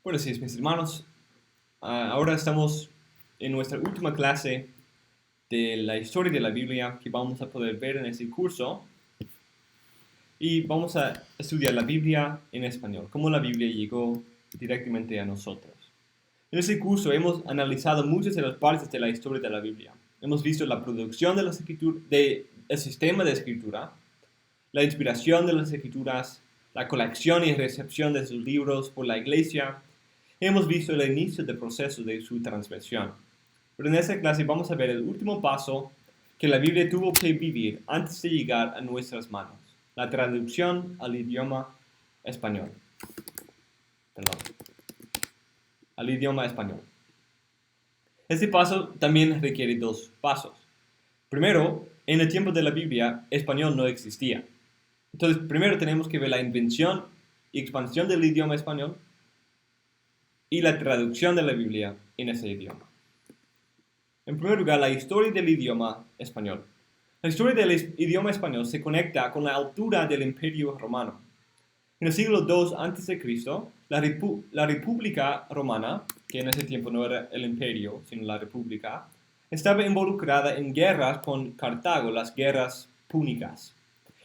Bueno, sí, mis hermanos, ahora estamos en nuestra última clase de la historia de la Biblia que vamos a poder ver en este curso y vamos a estudiar la Biblia en español, cómo la Biblia llegó directamente a nosotros. En este curso hemos analizado muchas de las partes de la historia de la Biblia. Hemos visto la producción de las escrituras, el sistema de escritura, la inspiración de las escrituras, la colección y recepción de sus libros por la iglesia. Hemos visto el inicio del proceso de su transmisión. Pero en esta clase vamos a ver el último paso que la Biblia tuvo que vivir antes de llegar a nuestras manos, la traducción al idioma español. Perdón, al idioma español. Este paso también requiere dos pasos. Primero, en el tiempo de la Biblia, español no existía. Entonces, primero tenemos que ver la invención y expansión del idioma español y la traducción de la Biblia en ese idioma. En primer lugar, la historia del idioma español. La historia del idioma español se conecta con la altura del Imperio Romano. En el siglo II a.C., la República Romana, que en ese tiempo no era el imperio, sino la República, estaba involucrada en guerras con Cartago, las guerras púnicas,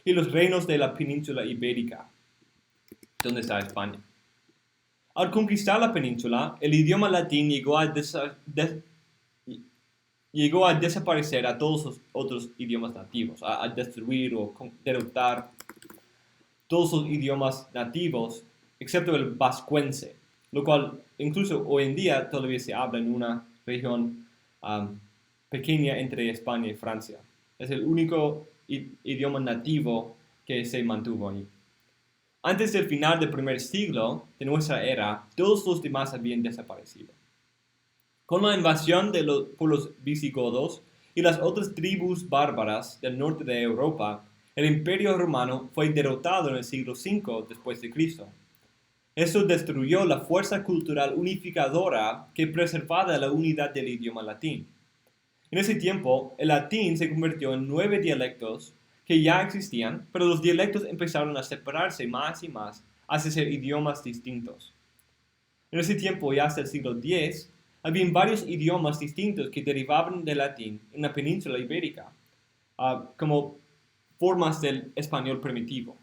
y los reinos de la península ibérica, donde está España. Al conquistar la península, el idioma latín llegó a desaparecer a todos los otros idiomas nativos, a destruir o derrotar todos los idiomas nativos, excepto el vascuence, lo cual incluso hoy en día todavía se habla en una región pequeña entre España y Francia. Es el único idioma nativo que se mantuvo ahí. Antes del final del primer siglo de nuestra era, todos los demás habían desaparecido. Con la invasión por los visigodos y las otras tribus bárbaras del norte de Europa, el Imperio Romano fue derrotado en el siglo V después de Cristo. Esto destruyó la fuerza cultural unificadora que preservaba la unidad del idioma latín. En ese tiempo, el latín se convirtió en 9 dialectos que ya existían, pero los dialectos empezaron a separarse más y más hacia ser idiomas distintos. En ese tiempo, ya hasta el siglo X, había varios idiomas distintos que derivaban del latín en la península ibérica, como formas del español primitivo.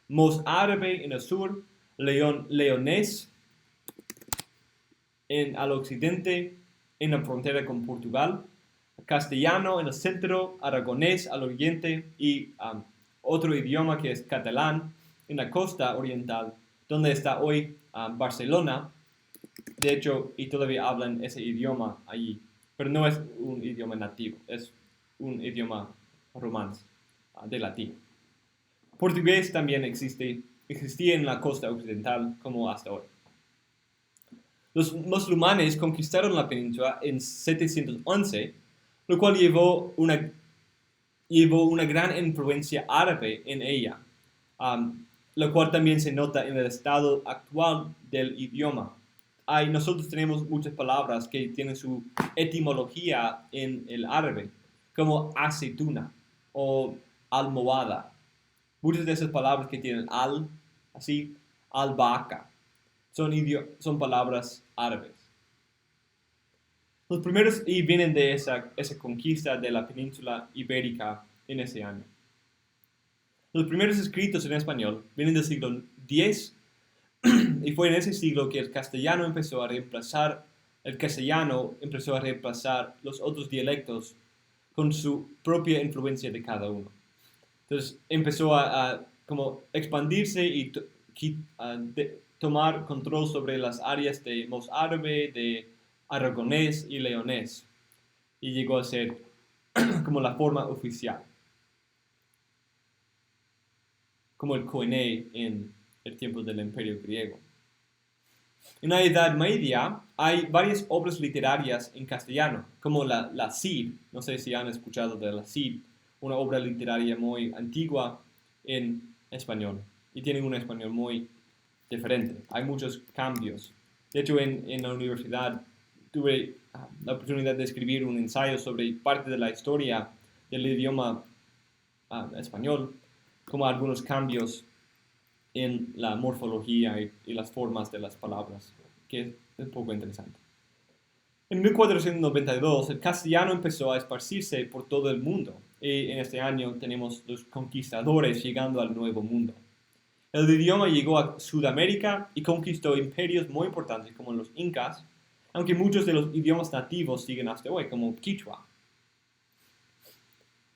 Mozárabe en el sur, leonés al occidente, en la frontera con Portugal, castellano en el centro, aragonés al oriente y otro idioma que es catalán en la costa oriental, donde está hoy Barcelona. De hecho, y todavía hablan ese idioma allí, pero no es un idioma nativo, es un idioma romance, de latín. Portugués también existía en la costa occidental como hasta hoy. Los musulmanes conquistaron la península en 711, lo cual llevó una gran influencia árabe en ella, lo cual también se nota en el estado actual del idioma. Nosotros tenemos muchas palabras que tienen su etimología en el árabe, como aceituna o almohada. Muchas de esas palabras que tienen así, albahaca, son palabras árabes. Los primeros vienen de esa conquista de la península ibérica en ese año. Los primeros escritos en español vienen del siglo X y fue en ese siglo que el castellano empezó a reemplazar los otros dialectos con su propia influencia de cada uno. Entonces empezó a como expandirse y tomar control sobre las áreas de mozárabe, de aragonés y leonés, y llegó a ser como la forma oficial, como el Koine en el tiempo del Imperio griego. En la Edad Media hay varias obras literarias en castellano, como la Cid. No sé si han escuchado de la Cid, una obra literaria muy antigua en español, y tiene un español muy diferente. Hay muchos cambios. De hecho, en la universidad tuve la oportunidad de escribir un ensayo sobre parte de la historia del idioma español, como algunos cambios en la morfología y las formas de las palabras que es un poco interesante. En 1492 el castellano empezó a esparcirse por todo el mundo y en este año tenemos los conquistadores llegando al Nuevo Mundo. El idioma llegó a Sudamérica y conquistó imperios muy importantes como los incas, aunque muchos de los idiomas nativos siguen hasta hoy, como Quichua.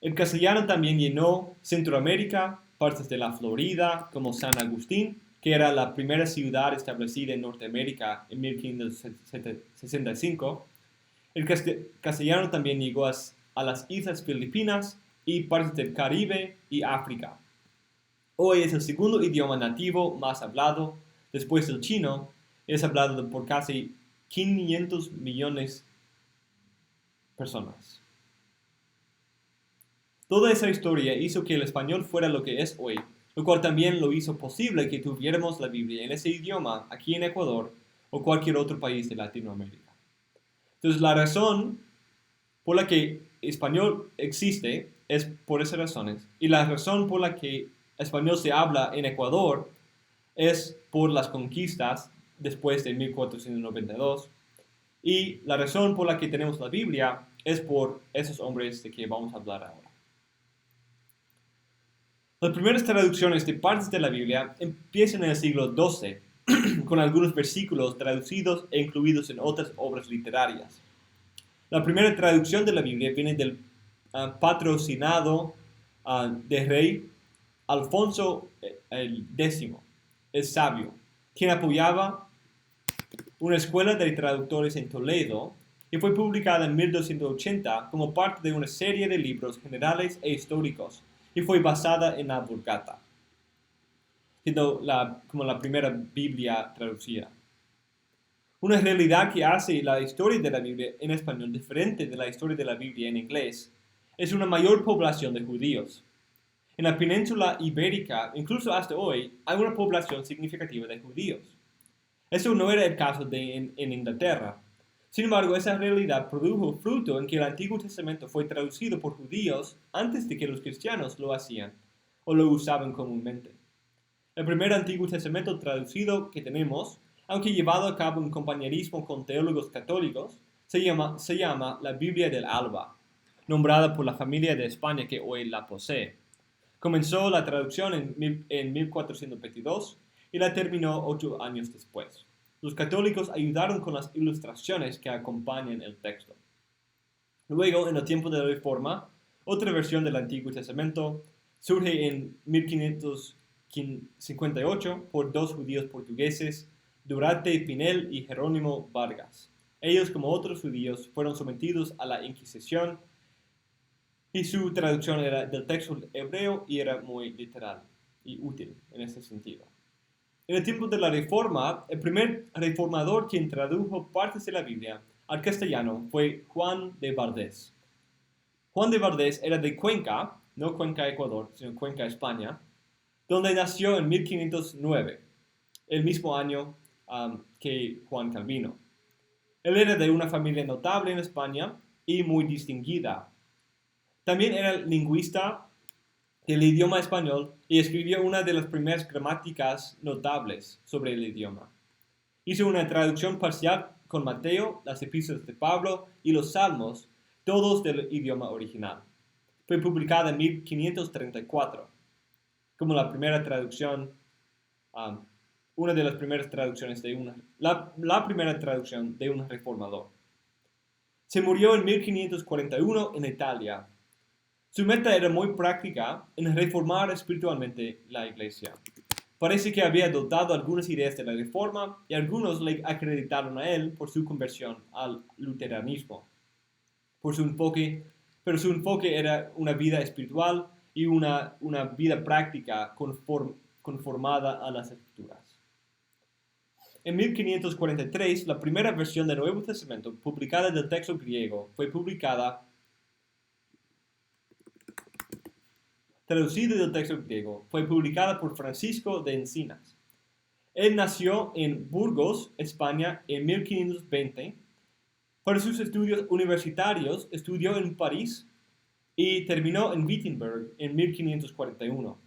El castellano también llenó Centroamérica, partes de la Florida, como San Agustín, que era la primera ciudad establecida en Norteamérica en 1565. El castellano también llegó a las Islas Filipinas y partes del Caribe y África. Hoy es el segundo idioma nativo más hablado, después del chino, es hablado por casi 500 millones de personas. Toda esa historia hizo que el español fuera lo que es hoy, lo cual también lo hizo posible que tuviéramos la Biblia en ese idioma aquí en Ecuador o cualquier otro país de Latinoamérica. Entonces la razón por la que español existe es por esas razones, y la razón por la que español se habla en Ecuador es por las conquistas después de 1492, y la razón por la que tenemos la Biblia es por esos hombres de que vamos a hablar ahora. Las primeras traducciones de partes de la Biblia empiezan en el siglo XII, con algunos versículos traducidos e incluidos en otras obras literarias. La primera traducción de la Biblia viene del patrocinado del rey Alfonso X, el sabio, quien apoyaba una escuela de traductores en Toledo y fue publicada en 1280 como parte de una serie de libros generales e históricos y fue basada en la Vulgata, siendo como la primera Biblia traducida. Una realidad que hace la historia de la Biblia en español diferente de la historia de la Biblia en inglés es una mayor población de judíos. En la península ibérica, incluso hasta hoy, hay una población significativa de judíos. Eso no era el caso en Inglaterra. Sin embargo, esa realidad produjo fruto en que el Antiguo Testamento fue traducido por judíos antes de que los cristianos lo hacían o lo usaban comúnmente. El primer Antiguo Testamento traducido que tenemos, aunque llevado a cabo en compañerismo con teólogos católicos, se llama la Biblia del Alba, nombrada por la familia de España que hoy la posee. Comenzó la traducción en 1422 y la terminó 8 años después. Los católicos ayudaron con las ilustraciones que acompañan el texto. Luego, en el tiempo de la Reforma, otra versión del Antiguo Testamento surge en 1558 por dos judíos portugueses, Durante Pinel y Jerónimo Vargas. Ellos, como otros judíos, fueron sometidos a la Inquisición y su traducción era del texto hebreo y era muy literal y útil en ese sentido. En el tiempo de la Reforma, el primer reformador quien tradujo partes de la Biblia al castellano fue Juan de Vardés. Juan de Vardés era de Cuenca, no Cuenca, Ecuador, sino Cuenca, España, donde nació en 1509, el mismo año que Juan Calvino. Él era de una familia notable en España y muy distinguida. También era lingüista del idioma español y escribió una de las primeras gramáticas notables sobre el idioma. Hizo una traducción parcial con Mateo, las epístolas de Pablo y los Salmos, todos del idioma original. Fue publicada en 1534, como la primera traducción, una de las primeras traducciones la primera traducción de un reformador. Se murió en 1541 en Italia. Su meta era muy práctica en reformar espiritualmente la iglesia. Parece que había adoptado algunas ideas de la reforma y algunos le acreditaron a él por su conversión al luteranismo. Pero su enfoque era una vida espiritual y una vida práctica conformada a las Escrituras. En 1543, la primera versión del Nuevo Testamento publicada del texto griego fue traducida del texto griego, fue publicada por Francisco de Encinas. Él nació en Burgos, España, en 1520. Para sus estudios universitarios, estudió en París y terminó en Wittenberg en 1541.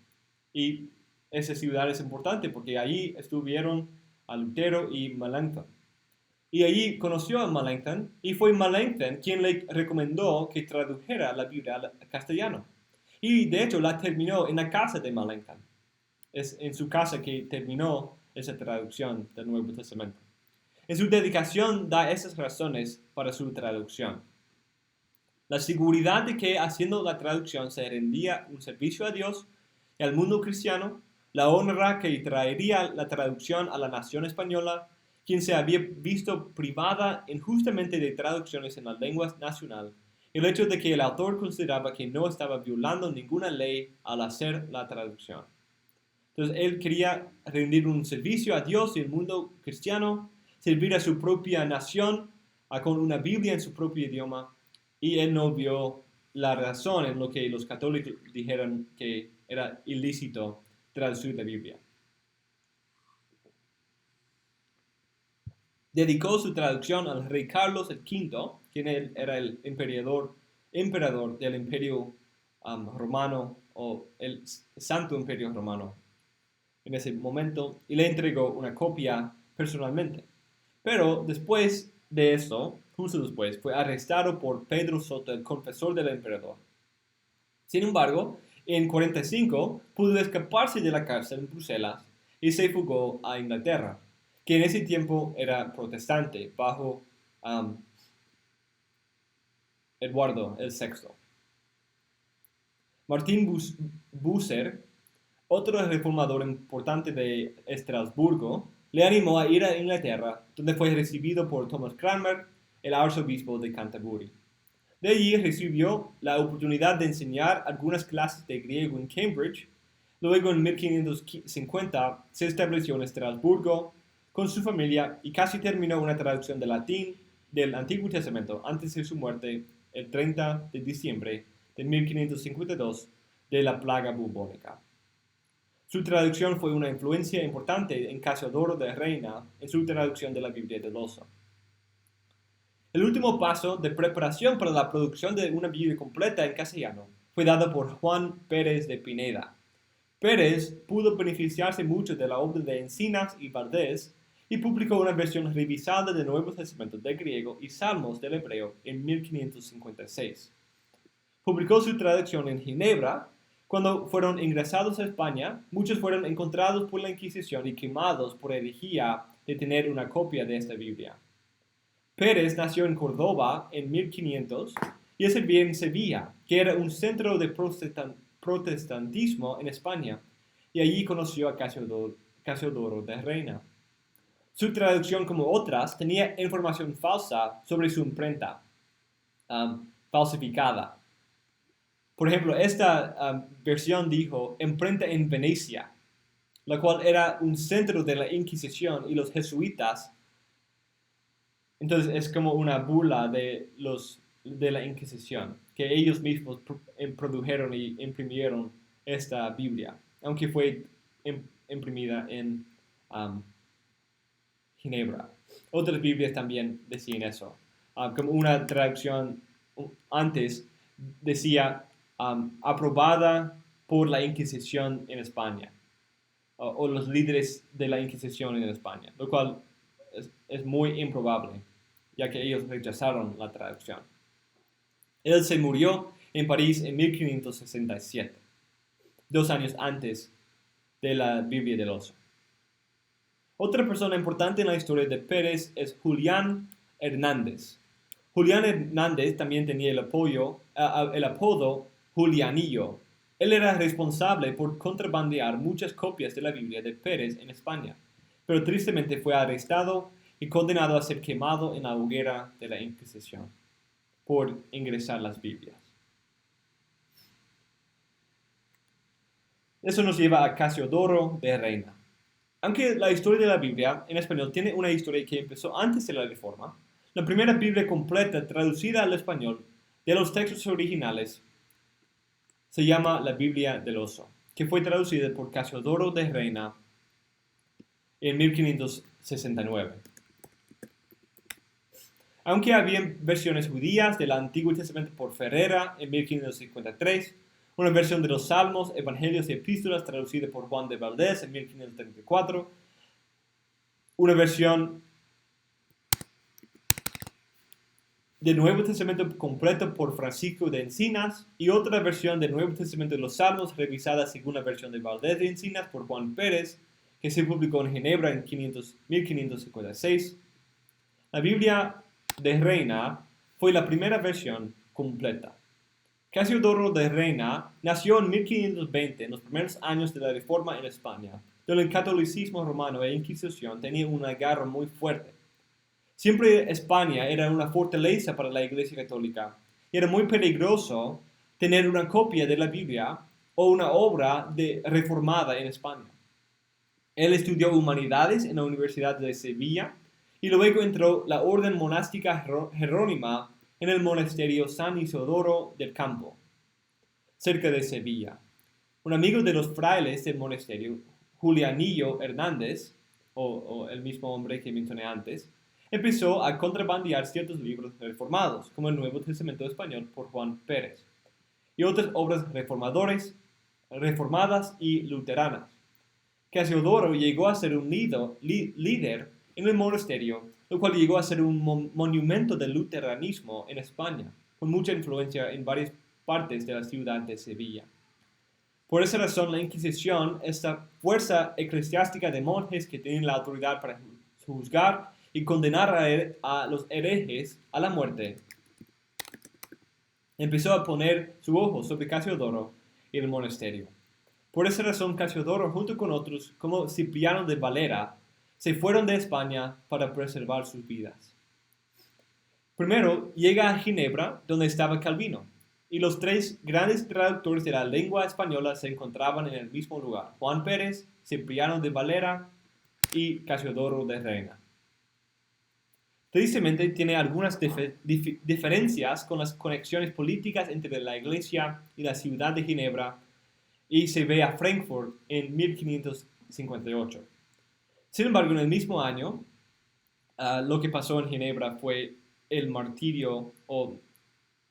Y esa ciudad es importante porque allí estuvieron a Lutero y Melanchthon. Y allí conoció a Melanchthon y fue Melanchthon quien le recomendó que tradujera la Biblia al castellano. Y de hecho la terminó en la casa de Melanchthon. Es en su casa que terminó esa traducción del Nuevo Testamento. En su dedicación da esas razones para su traducción. La seguridad de que haciendo la traducción se rendía un servicio a Dios y al mundo cristiano, la honra que traería la traducción a la nación española, quien se había visto privada injustamente de traducciones en la lengua nacional, el hecho de que el autor consideraba que no estaba violando ninguna ley al hacer la traducción. Entonces él quería rendir un servicio a Dios y al mundo cristiano, servir a su propia nación con una Biblia en su propio idioma, y él no vio la razón en lo que los católicos dijeron que era ilícito traducir la Biblia. Dedicó su traducción al rey Carlos V, quien era el emperador del Imperio Romano, o el Santo Imperio Romano en ese momento, y le entregó una copia personalmente. Pero después de eso, justo después, fue arrestado por Pedro Soto, el confesor del emperador. Sin embargo, en 45 pudo escaparse de la cárcel en Bruselas y se fugó a Inglaterra, que en ese tiempo era protestante bajo Eduardo el VI. Martín Bucer, otro reformador importante de Estrasburgo, le animó a ir a Inglaterra, donde fue recibido por Thomas Cranmer, el arzobispo de Canterbury. De allí recibió la oportunidad de enseñar algunas clases de griego en Cambridge. Luego, en 1550, se estableció en Estrasburgo con su familia y casi terminó una traducción del latín del Antiguo Testamento antes de su muerte el 30 de diciembre de 1552 de la plaga bubónica. Su traducción fue una influencia importante en Casiodoro de Reina en su traducción de la Biblia del Oso. El último paso de preparación para la producción de una Biblia completa en castellano fue dado por Juan Pérez de Pineda. Pérez pudo beneficiarse mucho de la obra de Encinas y Valdés y publicó una versión revisada del Nuevo Testamento del griego y Salmos del hebreo en 1556. Publicó su traducción en Ginebra. Cuando fueron ingresados a España, muchos fueron encontrados por la Inquisición y quemados por herejía de tener una copia de esta Biblia. Pérez nació en Córdoba en 1500 y es en Sevilla, que era un centro de protestantismo en España, y allí conoció a Casiodoro de Reina. Su traducción, como otras, tenía información falsa sobre su imprenta, falsificada. Por ejemplo, esta versión dijo imprenta en Venecia, la cual era un centro de la Inquisición y los jesuitas. Entonces es como una burla de la Inquisición, que ellos mismos produjeron y imprimieron esta Biblia, aunque fue imprimida en Ginebra. Otras Biblias también decían eso. Como una traducción antes decía aprobada por la Inquisición en España, o los líderes de la Inquisición en España, lo cual es muy improbable, ya que ellos rechazaron la traducción. Él se murió en París en 1567, 2 años antes de la Biblia del Oso. Otra persona importante en la historia de Pérez es Julián Hernández. Julián Hernández también tenía el apodo Julianillo. Él era responsable por contrabandear muchas copias de la Biblia de Pérez en España, pero tristemente fue arrestado y condenado a ser quemado en la hoguera de la Inquisición por ingresar las Biblias. Eso nos lleva a Casiodoro de Reina. Aunque la historia de la Biblia en español tiene una historia que empezó antes de la Reforma, la primera Biblia completa traducida al español de los textos originales se llama la Biblia del Oso, que fue traducida por Casiodoro de Reina en 1569. Aunque había versiones judías del Antiguo Testamento por Ferrera en 1553, una versión de los Salmos, Evangelios y Epístolas traducida por Juan de Valdés en 1534, una versión del Nuevo Testamento completo por Francisco de Encinas y otra versión del Nuevo Testamento de los Salmos revisada según la versión de Valdés de Encinas por Juan Pérez, que se publicó en Ginebra en 1556. La Biblia de Reina fue la primera versión completa. Casiodoro de Reina nació en 1520, en los primeros años de la Reforma en España, donde el catolicismo romano e Inquisición tenían un agarro muy fuerte. Siempre España era una fortaleza para la Iglesia Católica y era muy peligroso tener una copia de la Biblia o una obra reformada en España. Él estudió humanidades en la Universidad de Sevilla y luego entró la orden monástica jerónima en el monasterio San Isidoro del Campo, cerca de Sevilla. Un amigo de los frailes del monasterio, Julianillo Hernández, o el mismo hombre que mencioné antes, empezó a contrabandear ciertos libros reformados, como el Nuevo Testamento español por Juan Pérez, y otras obras reformadas y luteranas. Casiodoro llegó a ser un líder en el monasterio, lo cual llegó a ser un monumento del luteranismo en España, con mucha influencia en varias partes de la ciudad de Sevilla. Por esa razón, la Inquisición, esta fuerza eclesiástica de monjes que tienen la autoridad para juzgar y condenar a los herejes a la muerte, empezó a poner su ojo sobre Casiodoro y el monasterio. Por esa razón, Casiodoro, junto con otros como Cipriano de Valera, se fueron de España para preservar sus vidas. Primero, llega a Ginebra, donde estaba Calvino, y los tres grandes traductores de la lengua española se encontraban en el mismo lugar: Juan Pérez, Cipriano de Valera y Casiodoro de Reina. Tristemente, tiene algunas diferencias con las conexiones políticas entre la Iglesia y la ciudad de Ginebra, y se ve a Frankfurt en 1558. Sin embargo, en el mismo año, lo que pasó en Ginebra fue el martirio o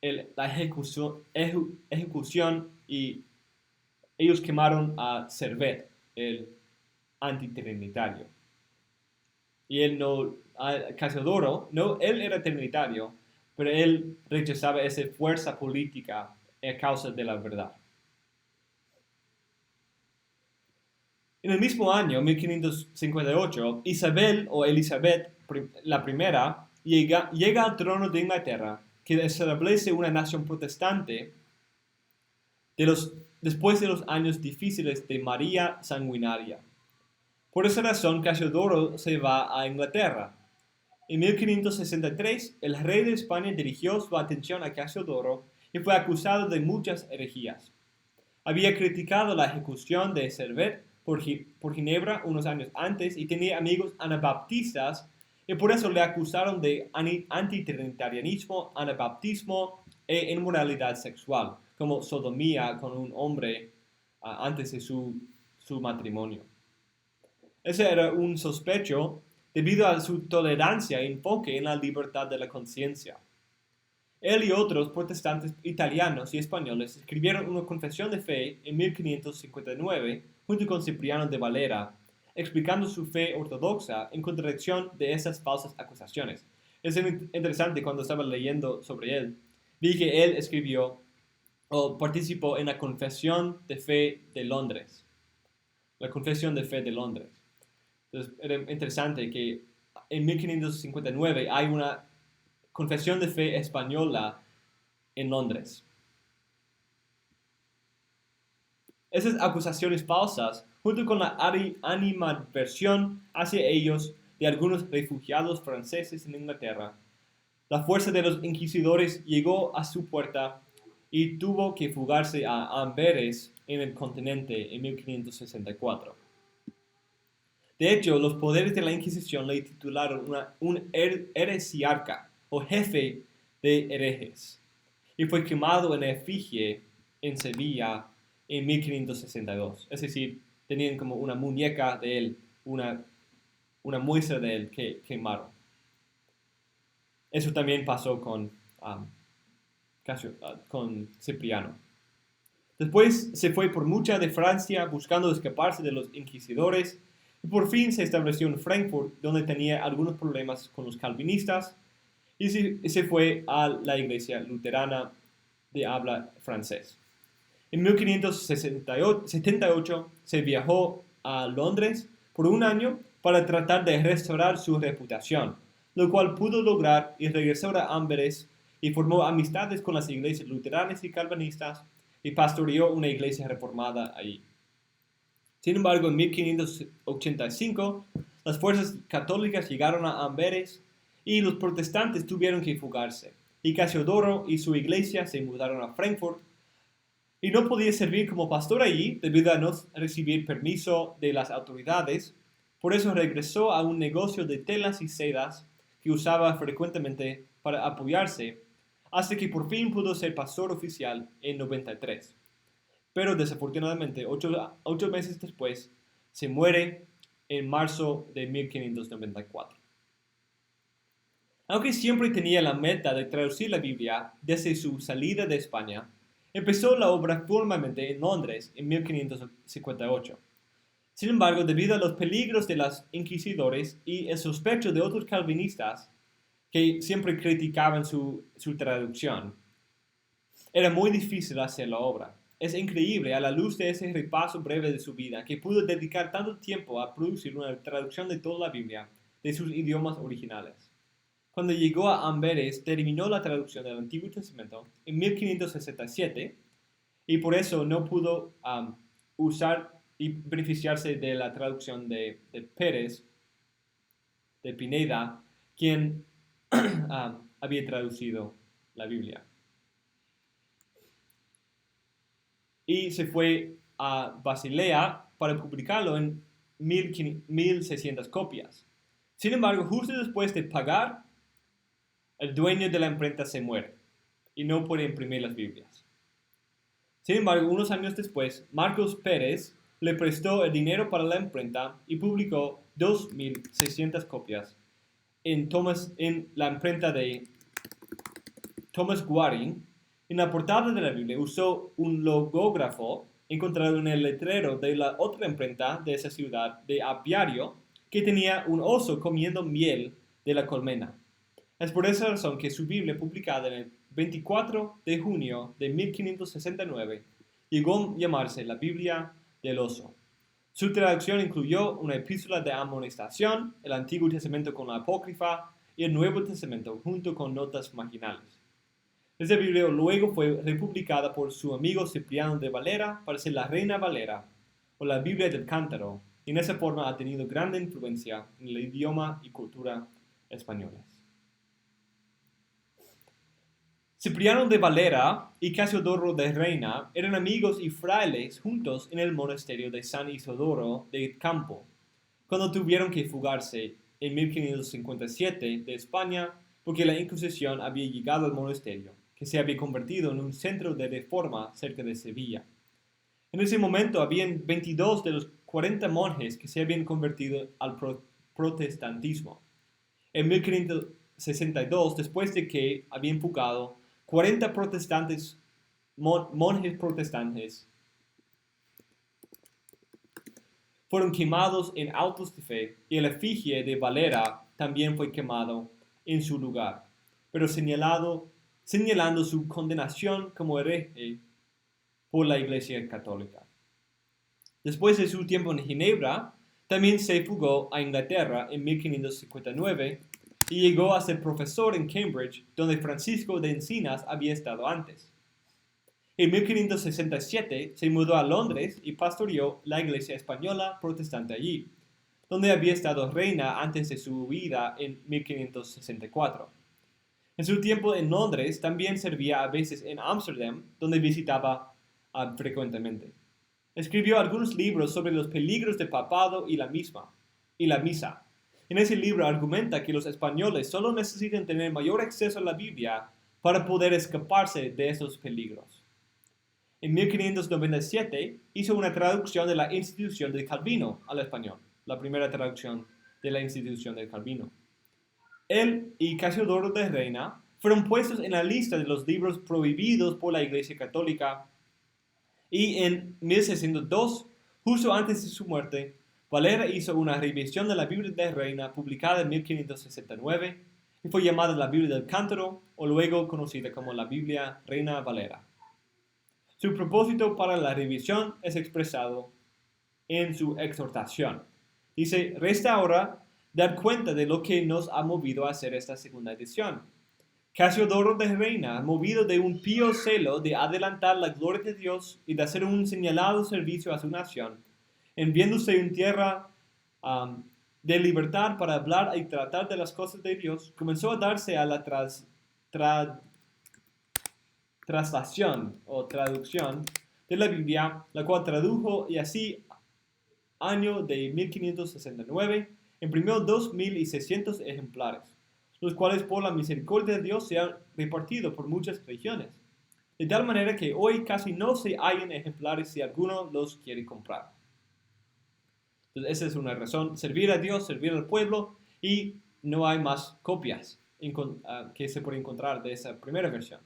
la ejecución, y ellos quemaron a Servet, el antitrinitario. Y Casiodoro, él era trinitario, pero él rechazaba esa fuerza política a causa de la verdad. En el mismo año, 1558, Isabel o Elizabeth la primera llega al trono de Inglaterra, que establece una nación protestante después de los años difíciles de María Sanguinaria. Por esa razón, Casiodoro se va a Inglaterra. En 1563, el rey de España dirigió su atención a Casiodoro y fue acusado de muchas herejías. Había criticado la ejecución de Servet por Ginebra unos años antes y tenía amigos anabaptistas, y por eso le acusaron de antitrinitarianismo, anabaptismo e inmoralidad sexual, como sodomía con un hombre antes de su matrimonio. Ese era un sospecho debido a su tolerancia e enfoque en la libertad de la conciencia. Él y otros protestantes italianos y españoles escribieron una confesión de fe en 1559 junto con Cipriano de Valera, explicando su fe ortodoxa en contradicción de esas falsas acusaciones. Es interesante, cuando estaba leyendo sobre él, vi que él escribió o participó en la Confesión de Fe de Londres. La Confesión de Fe de Londres. Entonces, era interesante que en 1559 hay una Confesión de Fe española en Londres. Esas acusaciones falsas, junto con la animadversión hacia ellos de algunos refugiados franceses en Inglaterra, la fuerza de los inquisidores llegó a su puerta y tuvo que fugarse a Amberes en el continente en 1564. De hecho, los poderes de la Inquisición le titularon un heresiarca o jefe de herejes, y fue quemado en efigie en Sevilla en 1562. Es decir, tenían como una muñeca de él, una muestra de él que quemaron. Eso también pasó con Cipriano. Después se fue por mucha de Francia buscando escaparse de los inquisidores, y por fin se estableció en Frankfurt, donde tenía algunos problemas con los calvinistas, y se fue a la iglesia luterana de habla francés. En 1578 se viajó a Londres por un año para tratar de restaurar su reputación, lo cual pudo lograr y regresó a Amberes y formó amistades con las iglesias luteranas y calvinistas y pastoreó una iglesia reformada allí. Sin embargo, en 1585, las fuerzas católicas llegaron a Amberes y los protestantes tuvieron que fugarse, y Casiodoro y su iglesia se mudaron a Frankfurt, y no podía servir como pastor allí debido a no recibir permiso de las autoridades. Por eso regresó a un negocio de telas y sedas que usaba frecuentemente para apoyarse, hasta que por fin pudo ser pastor oficial en 93. Pero desafortunadamente, 8 meses después, se muere en marzo de 1594. Aunque siempre tenía la meta de traducir la Biblia desde su salida de España, empezó la obra formalmente en Londres en 1558. Sin embargo, debido a los peligros de los inquisidores y el sospecho de otros calvinistas que siempre criticaban su traducción, era muy difícil hacer la obra. Es increíble, a la luz de ese repaso breve de su vida, que pudo dedicar tanto tiempo a producir una traducción de toda la Biblia de sus idiomas originales. Cuando llegó a Amberes, terminó la traducción del Antiguo Testamento en 1567 y por eso no pudo usar y beneficiarse de la traducción de Pérez, de Pineda, quien había traducido la Biblia. Y se fue a Basilea para publicarlo en 1600 copias. Sin embargo, justo después de pagar, el dueño de la imprenta se muere y no puede imprimir las Biblias. Sin embargo, unos años después, Marcos Pérez le prestó el dinero para la imprenta y publicó 2600 copias en la imprenta de Thomas Guarin. En la portada de la Biblia usó un logógrafo encontrado en el letrero de la otra imprenta de esa ciudad de Apiario, que tenía un oso comiendo miel de la colmena. Es por esa razón que su Biblia, publicada en el 24 de junio de 1569, llegó a llamarse la Biblia del Oso. Su traducción incluyó una epístola de amonestación, el Antiguo Testamento con la Apócrifa y el Nuevo Testamento junto con notas marginales. Esta Biblia luego fue republicada por su amigo Cipriano de Valera para ser la Reina Valera, o la Biblia del Cántaro, y en esa forma ha tenido gran influencia en el idioma y cultura españoles. Cipriano de Valera y Casiodoro de Reina eran amigos y frailes juntos en el monasterio de San Isidoro de Campo, cuando tuvieron que fugarse en 1557 de España porque la Inquisición había llegado al monasterio, que se había convertido en un centro de reforma cerca de Sevilla. En ese momento habían 22 de los 40 monjes que se habían convertido al protestantismo. En 1562, después de que habían fugado 40 monjes protestantes, fueron quemados en autos de fe y el efigie de Valera también fue quemado en su lugar, pero señalando su condenación como hereje por la Iglesia Católica. Después de su tiempo en Ginebra, también se fugó a Inglaterra en 1559 y llegó a ser profesor en Cambridge, donde Francisco de Encinas había estado antes. En 1567 se mudó a Londres y pastoreó la iglesia española protestante allí, donde había estado reina antes de su huida en 1564. En su tiempo en Londres también servía a veces en Ámsterdam, donde visitaba frecuentemente. Escribió algunos libros sobre los peligros del papado y la misa. En ese libro argumenta que los españoles solo necesitan tener mayor acceso a la Biblia para poder escaparse de esos peligros. En 1597 hizo una traducción de la Institución de Calvino al español, la primera traducción de la Institución de Calvino. Él y Casiodoro de Reina fueron puestos en la lista de los libros prohibidos por la Iglesia Católica y en 1602, justo antes de su muerte, Valera hizo una revisión de la Biblia de Reina publicada en 1569, y fue llamada la Biblia del Cántaro, o luego conocida como la Biblia Reina Valera. Su propósito para la revisión es expresado en su exhortación. Dice, resta ahora dar cuenta de lo que nos ha movido a hacer esta segunda edición. Casiodoro de Reina, movido de un pío celo de adelantar la gloria de Dios y de hacer un señalado servicio a su nación, enviándose en tierra de libertad para hablar y tratar de las cosas de Dios, comenzó a darse a la traslación o traducción de la Biblia, la cual tradujo y así año de 1569 imprimió 2.600 ejemplares, los cuales por la misericordia de Dios se han repartido por muchas regiones, de tal manera que hoy casi no se hallan ejemplares si alguno los quiere comprar. Entonces esa es una razón, servir a Dios, servir al pueblo, y no hay más copias que se pueden encontrar de esa primera versión.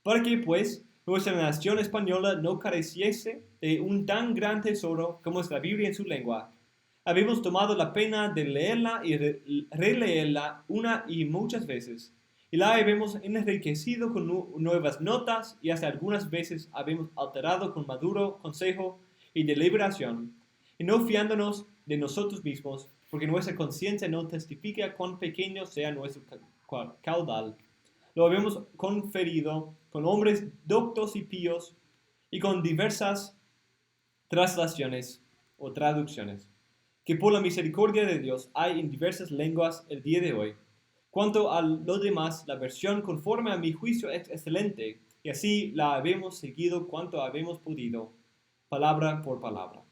Para que pues nuestra nación española no careciese de un tan gran tesoro como es la Biblia en su lengua, habemos tomado la pena de leerla y releerla una y muchas veces, y la habemos enriquecido con nuevas notas, y hasta algunas veces habemos alterado con maduro consejo y deliberación, y no fiándonos de nosotros mismos, porque nuestra conciencia no testifica cuán pequeño sea nuestro caudal. Lo habemos conferido con hombres doctos y píos, y con diversas traslaciones o traducciones, que por la misericordia de Dios hay en diversas lenguas el día de hoy. Cuanto a lo demás, la versión conforme a mi juicio es excelente, y así la habemos seguido cuanto habemos podido, palabra por palabra.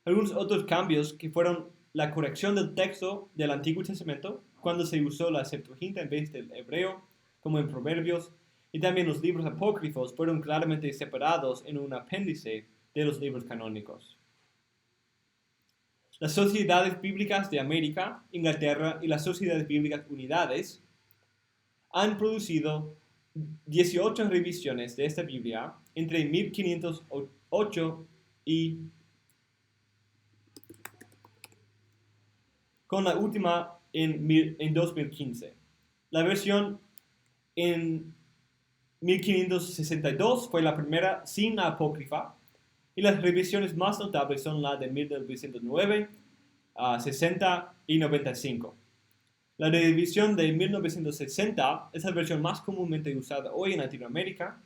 Algunos otros cambios que fueron la corrección del texto del Antiguo Testamento, cuando se usó la Septuaginta en vez del hebreo, como en Proverbios, y también los libros apócrifos fueron claramente separados en un apéndice de los libros canónicos. Las Sociedades Bíblicas de América, Inglaterra y las Sociedades Bíblicas Unidades han producido 18 revisiones de esta Biblia entre 1508 y con la última en 2015. La versión en 1562 fue la primera sin la apócrifa, y las revisiones más notables son la de 1909, 60 y 95. La revisión de 1960 es la versión más comúnmente usada hoy en Latinoamérica,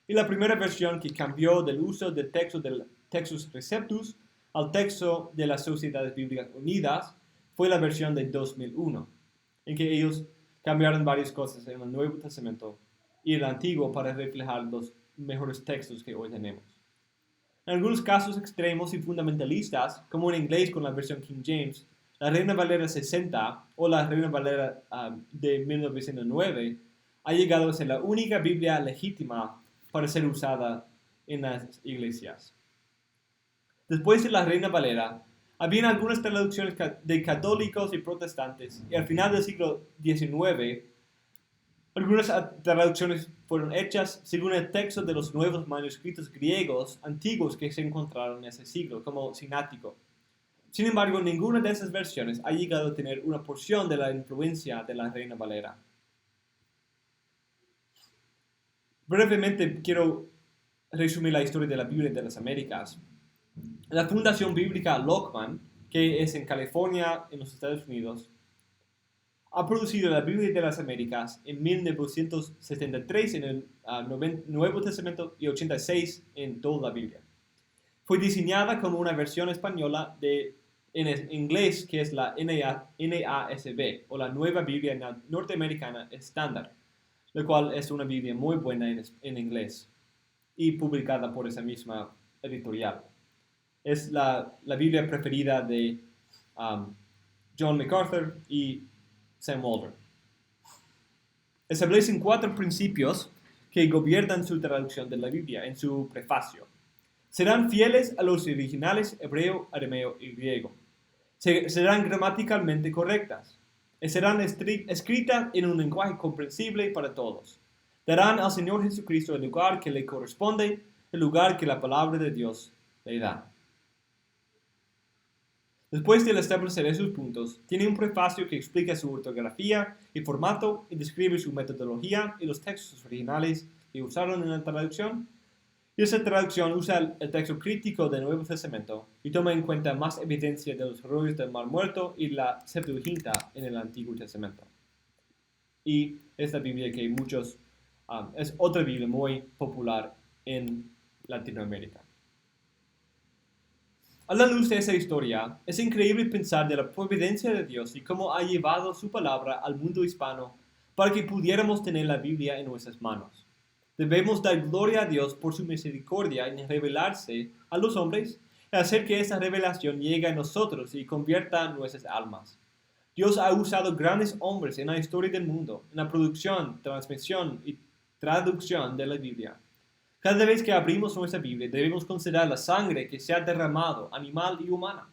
y la primera versión que cambió del uso del texto del Textus Receptus al texto de las Sociedades Bíblicas Unidas fue la versión de 2001, en que ellos cambiaron varias cosas en el Nuevo Testamento y el Antiguo para reflejar los mejores textos que hoy tenemos. En algunos casos extremos y fundamentalistas, como en inglés con la versión King James, la Reina Valera 60 o la Reina Valera de 1909 ha llegado a ser la única Biblia legítima para ser usada en las iglesias. Después de la Reina Valera, habían algunas traducciones de católicos y protestantes, y al final del siglo XIX, algunas traducciones fueron hechas según el texto de los nuevos manuscritos griegos antiguos que se encontraron en ese siglo, como Sinático. Sin embargo, ninguna de esas versiones ha llegado a tener una porción de la influencia de la Reina Valera. Brevemente quiero resumir la historia de la Biblia de las Américas. La Fundación Bíblica Lockman, que es en California, en los Estados Unidos, ha producido la Biblia de las Américas en 1973 en el Nuevo Testamento y 86 en toda la Biblia. Fue diseñada como una versión española en inglés, que es la NASB, o la Nueva Biblia Norteamericana Estándar, la cual es una Biblia muy buena en inglés y publicada por esa misma editorial. Es la Biblia preferida de John MacArthur y Sam Walter. Establecen 4 principios que gobiernan su traducción de la Biblia en su prefacio. Serán fieles a los originales hebreo, arameo y griego. Serán gramaticalmente correctas. Serán escritas en un lenguaje comprensible para todos. Darán al Señor Jesucristo el lugar que le corresponde, el lugar que la palabra de Dios le da. Después de establecer esos puntos, tiene un prefacio que explica su ortografía y formato y describe su metodología y los textos originales que usaron en la traducción. Y esa traducción usa el texto crítico del Nuevo Testamento y toma en cuenta más evidencia de los rollos del Mar Muerto y la Septuaginta en el Antiguo Testamento. Y esta Biblia que es otra Biblia muy popular en Latinoamérica. A la luz de esa historia, es increíble pensar de la providencia de Dios y cómo ha llevado su palabra al mundo hispano para que pudiéramos tener la Biblia en nuestras manos. Debemos dar gloria a Dios por su misericordia en revelarse a los hombres y hacer que esa revelación llegue a nosotros y convierta nuestras almas. Dios ha usado grandes hombres en la historia del mundo, en la producción, transmisión y traducción de la Biblia. Cada vez que abrimos nuestra Biblia debemos considerar la sangre que se ha derramado, animal y humana,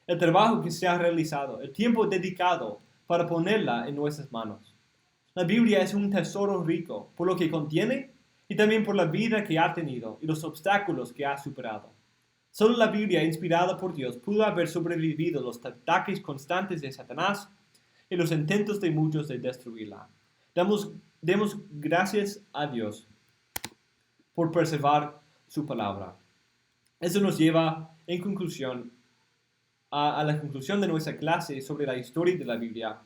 el trabajo que se ha realizado, el tiempo dedicado para ponerla en nuestras manos. La Biblia es un tesoro rico por lo que contiene y también por la vida que ha tenido y los obstáculos que ha superado. Solo la Biblia, inspirada por Dios, pudo haber sobrevivido los ataques constantes de Satanás y los intentos de muchos de destruirla. Demos gracias a Dios por preservar su palabra. Eso nos lleva, en conclusión, a la conclusión de nuestra clase sobre la historia de la Biblia.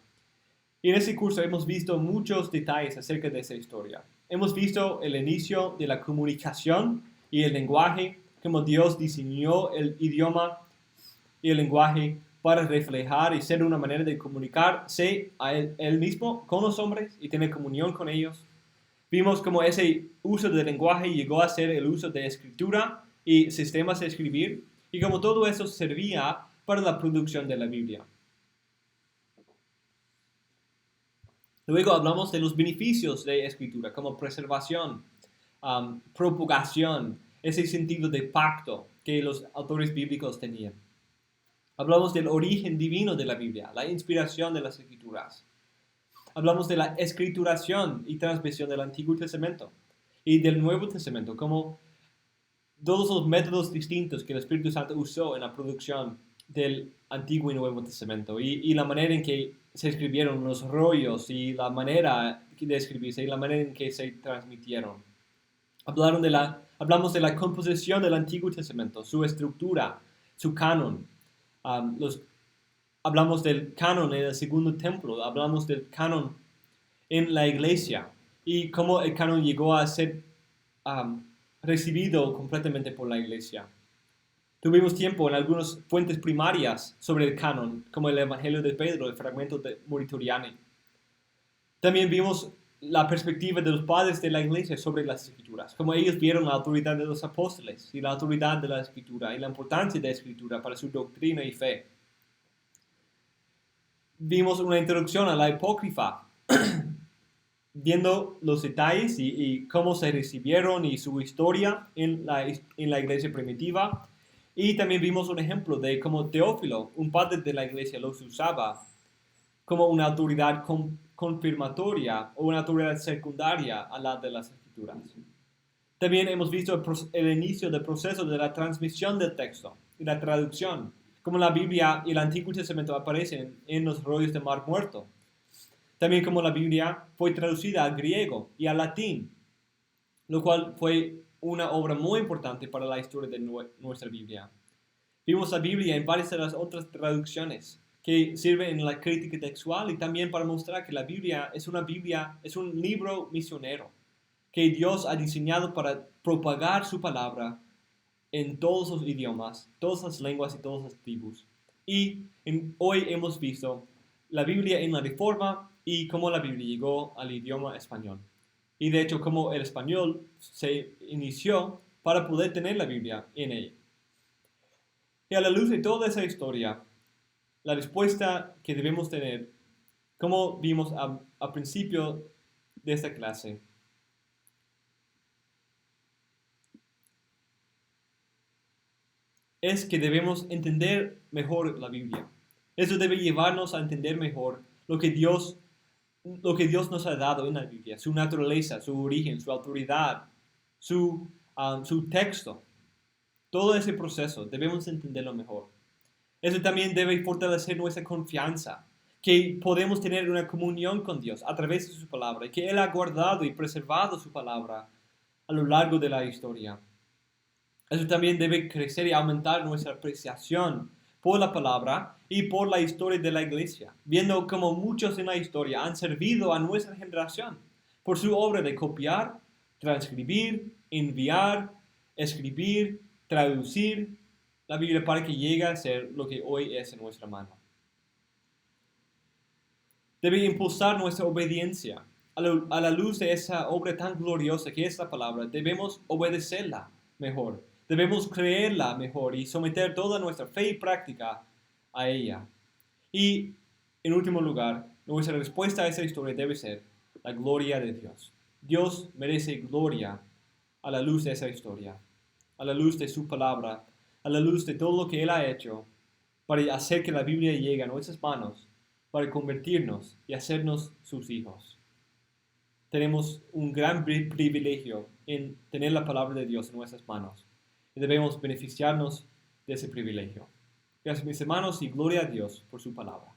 Y en ese curso hemos visto muchos detalles acerca de esa historia. Hemos visto el inicio de la comunicación y el lenguaje, cómo Dios diseñó el idioma y el lenguaje para reflejar y ser una manera de comunicarse a él mismo con los hombres y tener comunión con ellos. Vimos cómo ese uso del lenguaje llegó a ser el uso de escritura y sistemas de escribir, y cómo todo eso servía para la producción de la Biblia. Luego hablamos de los beneficios de escritura, como preservación, propagación, ese sentido de pacto que los autores bíblicos tenían. Hablamos del origen divino de la Biblia, la inspiración de las escrituras. Hablamos de la escrituración y transmisión del Antiguo Testamento y del Nuevo Testamento, como todos los métodos distintos que el Espíritu Santo usó en la producción del Antiguo y Nuevo Testamento y la manera en que se escribieron los rollos y la manera de escribirse y la manera en que se transmitieron. Hablamos de la composición del Antiguo Testamento, su estructura, su canon. Hablamos del canon en el Segundo Templo, hablamos del canon en la iglesia y cómo el canon llegó a ser recibido completamente por la iglesia. Tuvimos tiempo en algunas fuentes primarias sobre el canon, como el Evangelio de Pedro, el fragmento de Muritoriani. También vimos la perspectiva de los padres de la iglesia sobre las escrituras, como ellos vieron la autoridad de los apóstoles y la autoridad de la escritura y la importancia de la escritura para su doctrina y fe. Vimos una introducción a la apócrifa, viendo los detalles y cómo se recibieron y su historia en la iglesia primitiva. Y también vimos un ejemplo de cómo Teófilo, un padre de la iglesia, los usaba como una autoridad confirmatoria o una autoridad secundaria a la de las escrituras. También hemos visto el inicio del proceso de la transmisión del texto y la traducción, como la Biblia y el Antiguo Testamento aparecen en los rollos del Mar Muerto. También como la Biblia fue traducida al griego y al latín, lo cual fue una obra muy importante para la historia de nuestra Biblia. Vimos la Biblia en varias de las otras traducciones que sirven en la crítica textual y también para mostrar que la Biblia es un libro misionero que Dios ha diseñado para propagar su palabra en todos los idiomas, todas las lenguas y todas las tribus. Y hoy hemos visto la Biblia en la Reforma y cómo la Biblia llegó al idioma español. Y de hecho, cómo el español se inició para poder tener la Biblia en ella. Y a la luz de toda esa historia, la respuesta que debemos tener, como vimos al principio de esta clase, es que debemos entender mejor la Biblia. Eso debe llevarnos a entender mejor lo que Dios nos ha dado en la Biblia, su naturaleza, su origen, su autoridad, su texto. Todo ese proceso debemos entenderlo mejor. Eso también debe fortalecer nuestra confianza, que podemos tener una comunión con Dios a través de su palabra, y que Él ha guardado y preservado su palabra a lo largo de la historia. Eso también debe crecer y aumentar nuestra apreciación por la palabra y por la historia de la iglesia, viendo cómo muchos en la historia han servido a nuestra generación por su obra de copiar, transcribir, enviar, escribir, traducir la Biblia para que llegue a ser lo que hoy es en nuestra mano. Debe impulsar nuestra obediencia. A la luz de esa obra tan gloriosa que es la palabra, debemos obedecerla mejor. Debemos creerla mejor y someter toda nuestra fe y práctica a ella. Y, en último lugar, nuestra respuesta a esa historia debe ser la gloria de Dios. Dios merece gloria a la luz de esa historia, a la luz de su palabra, a la luz de todo lo que Él ha hecho para hacer que la Biblia llegue a nuestras manos, para convertirnos y hacernos sus hijos. Tenemos un gran privilegio en tener la palabra de Dios en nuestras manos y debemos beneficiarnos de ese privilegio. Gracias, mis hermanos, y gloria a Dios por su palabra.